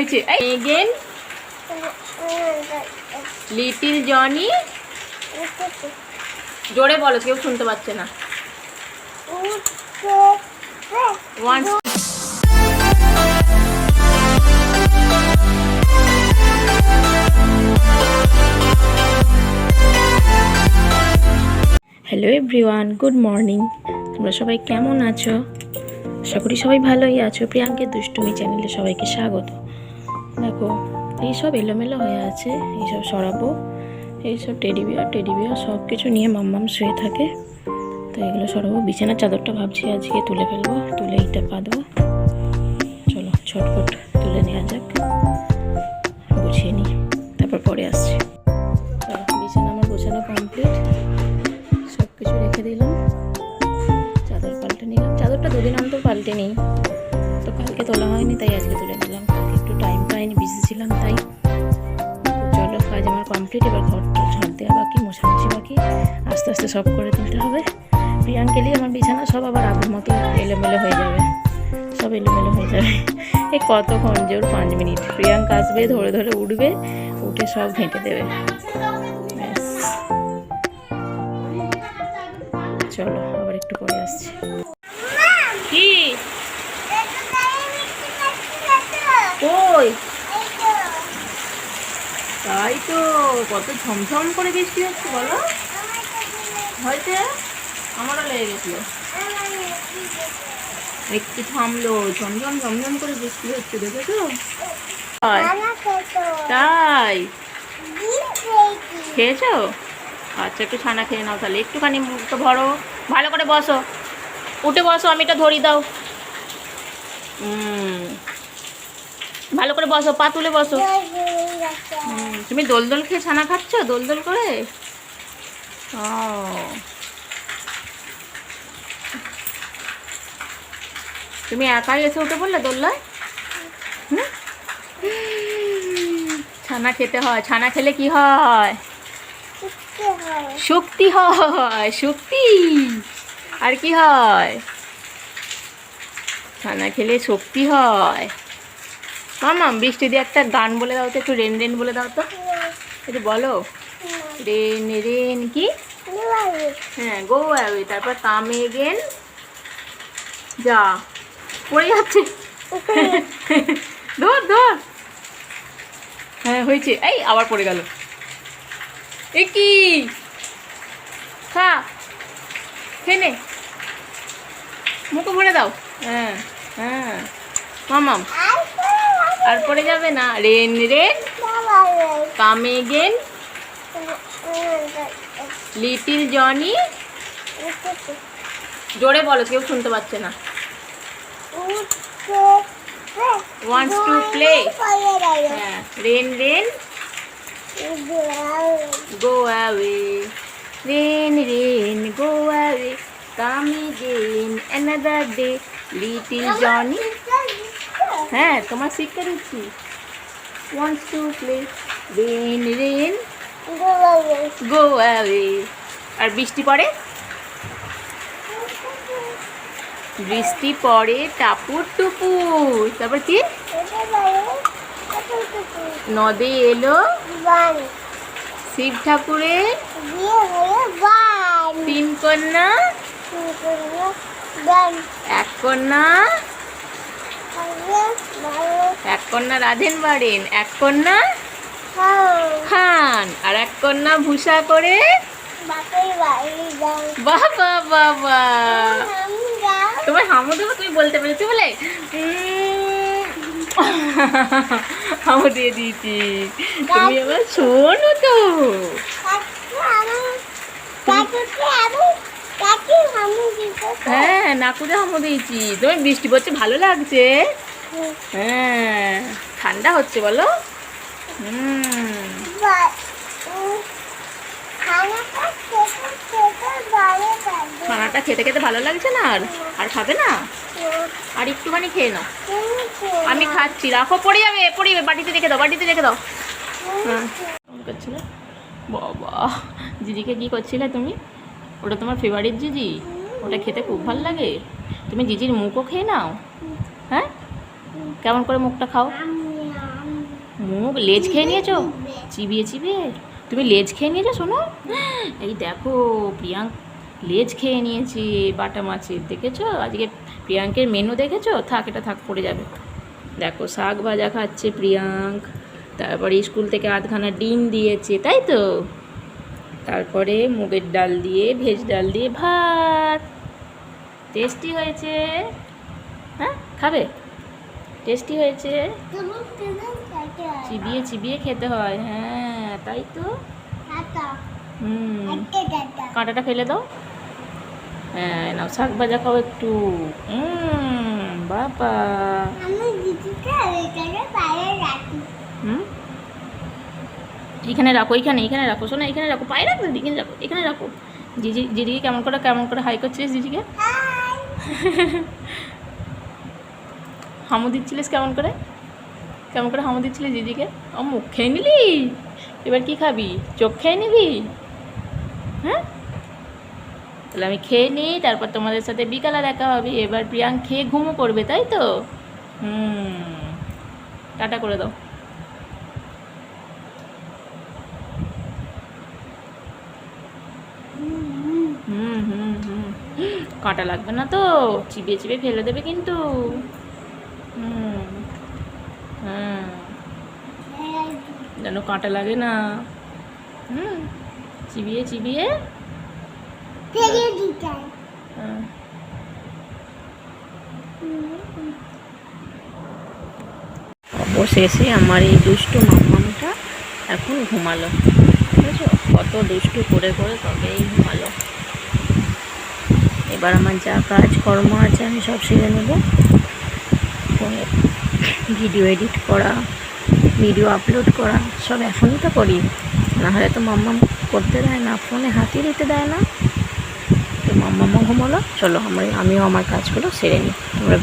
হয়েছে again little Johnny. জোরে বলো, কেউ শুনতে পাচ্ছে না। Once hello everyone, good morning. তোমরা সবাই কেমন আছো? আশা করি সবাই ভালোই আছো। প্রিয়াঙ্কের দুষ্টুমি চ্যানেলে সবাইকে স্বাগত। দেখো, এইসব এলোমেলো হয়ে আছে, এইসব সরাবো। এইসব টেডি বিয়ার সব কিছু নিয়ে মাম্মাম শুয়ে থাকে, তো এগুলো সরাবো। বিছানার চাদরটা ভাবছি আজকে তুলে ফেলবো, তুলে এইটা পাতবো। চলো ছটফট তুলে নেওয়া যাক, গুছিয়ে নিই, তারপর পরে আসছি। বিছানা আমার গোছানো কমপ্লিট, সব কিছু রেখে দিলাম। চাদর পাল্টে নিলাম, চাদরটা দুদিন অন্তর পাল্টে নিই, তো কালকে তোলা হয়নি তাই আজকে তুলে নিলাম। কালকে একটু টাইম পাইনি, বিজি ছিলাম তাই। চলো, কাজ আমার কমপ্লিট। এবার ঘরটা ঝাড় দেওয়া বাকি, মোছামুছি বাকি, আস্তে আস্তে সব করে দিতে হবে। প্রিয়াঙ্কেলি আমার বিছানা সব আবার আগের মতো এলোমেলো হয়ে যাবে, সব এলোমেলো হয়ে যাবে। এই কতক্ষণ যে ওর 5 মিনিট, প্রিয়াঙ্ক আসবে, ধরে ধরে উঠবে, উঠে সব ঘেঁটে দেবে। চলো আবার একটু পরে আসছি। কি কই? তাই তো, কত ঝমঝম করে বৃষ্টি হচ্ছে বলো। হয়েছে, আমারও লেগে গেছিল। একটু থামলো, ঝমঝম ঝমঝম করে বৃষ্টি হচ্ছে, দেখেছো? তাই খেয়েছো? আচ্ছা, একটু ছানা খেয়ে নাও তাহলে। একটুখানি মুখটা ভরো, ভালো করে বসো, উঠে বসো, আমি এটা ধরি দাও। ভালো করে বসো, পা তুলে বসো। তুমি দোল দোল খেয়ে ছানা খাচ্ছ, দোল দোল করে? ও, তুমি একাই এসে উঠে পড়লে দোল্লায়? ছানা খেতে হয়, ছানা খেলে কি হয়? শক্তি হয়, শক্তি। আর কি হয়? ছানা খেলে শক্তি হয়। মামাম, বৃষ্টি দিয়ে একটা গান বলে দাও তো, একটু রেন রেন বলে দাও তো, একটু বলো। রেন রেন কি? হ্যাঁ, গো অ্যাওয়ে, তারপর কাম এগেন। যা, পড়ে যাচ্ছে। ধর ধর। হ্যাঁ হয়েছে, এই আবার পড়ে গেল। এ কি? খা, খেয়ে নে, মুখে ভরে দাও। হ্যাঁ হ্যাঁ মামাম, আর পড়ে যাবে না। Rain rain come again little Johnny. জোরে বলো, কেউ শুনতে পাচ্ছে না। Wants to play. হ্যাঁ, rain rain go away, rain rain go away, come again another day, little Johnny। হ্যাঁ, তোমার শিক্ষা দিচ্ছি। wants to play, rain rain go away। আর বৃষ্টি পড়ে, বৃষ্টি পড়ে টাপুর টুপুর। তারপর কি? নদে এলো শিব ঠাকুরের 3 কন্যা, 1 কন্যা, 1 কন্যা রাধেন বাড়েন, 1 কন্যা খান, আর 1 কন্যা ভূষা করে। বাবা বাবা, তোমার হামু দেবো, তুমি বলতে পেরেছি বলে হামু দিয়ে দিয়েছি। তুমি আবার শোনো তো। হ্যাঁ, নাকুরে হামু দিয়েছি। তুমি বৃষ্টি পড়ছে, ভালো লাগছে? হ্যাঁ, ঠান্ডা হচ্ছে বলো। খানাটা খেতে খেতে ভালো লাগছে না? আর খাবে না? আর একটুখানি খেয়ে নাও। আমি খাচ্ছি, রাখো, পড়ে যাবে, পড়ে যাবে। বাটিতে রেখে দাও, বাটিতে রেখে দাও। হ্যাঁ, করছিলে বাবা, জিজিকে কি করছিলে তুমি? ওটা তোমার ফেভারিট জিজি, ওটা খেতে খুব ভালো লাগে। তুমি জিজির মুখও খেয়ে নাও। হ্যাঁ, কেমন করে মুখটা খাও? মুখ লেজ খেয়ে নিয়েছো চিবিয়ে চিবিয়ে? তুমি লেজ খেয়ে নিয়েছো শোনো? এই দেখো প্রিয়াঙ্ক লেজ খেয়ে নিয়েছে বাটা মাছের, দেখেছো? আজকে প্রিয়াঙ্কের মেনু দেখেছো? থাক, এটা থাক, পড়ে যাবে। দেখো শাক ভাজা খাচ্ছে প্রিয়াঙ্ক, তারপরে স্কুল থেকে আধখানা ডিম দিয়েছে, তাই তো? তারপরে মুগের ডাল দিয়ে, ভেজ ডাল দিয়ে ভাত। টেস্টি হয়েছে? হ্যাঁ, খাবে? টেস্টি হয়েছে? চিবিয়ে চিবিয়ে খেতে হয়, হ্যাঁ তাই তো। কাঁটাটা ফেলে দাও। হ্যাঁ নাও, শাক ভাজা খাও একটু। বাবা। এখানে রাখো, এখানে রাখো শোনো, এখানে রাখো, পায়ে রাখো, এখানে রাখো, এখানে রাখো। জিজিকে কেমন করে হাই করছিস জিজিকে? হামু দিচ্ছিলিস কেমন করে হামু দিচ্ছিলিস জিজিকে? ও মুখ খেয়ে নিলি, এবার কি খাবি? চোখ খেয়ে নিবি? হ্যাঁ, তাহলে আমি খেয়ে নিই, তারপর তোমাদের সাথে বিকালে দেখা হবে। এবার প্রিয়াঙ্ক খেয়ে ঘুমো করবে, তাই তো? টাটা করে দাও। কাঁটা লাগবে না তো? চিবিয়ে চিবিয়ে ফেলে দেবে কিন্তু। হ্যাঁ, যেন কাঁটা লাগে না। চিবিয়ে চিবিয়ে অবশেষে আমার এই দুষ্টু মাম্মামটা এখন ঘুমালো, বুঝেছো? কত দুষ্টু করে করে তবেই ঘুমালো। এবার আমার যা কাজকর্ম আছে আমি সব সেরে নেব। ফোনে ভিডিও এডিট করা, ভিডিও আপলোড করা সব এখনই তো করি, না হলে তো মাম্মাম করতে দেয় না, ফোনে হাতিয়ে দিতে দেয় না। তো মাম্মামও ঘুমালো, চলো আমিও আমার কাজগুলো সেরে নিই। তোমরা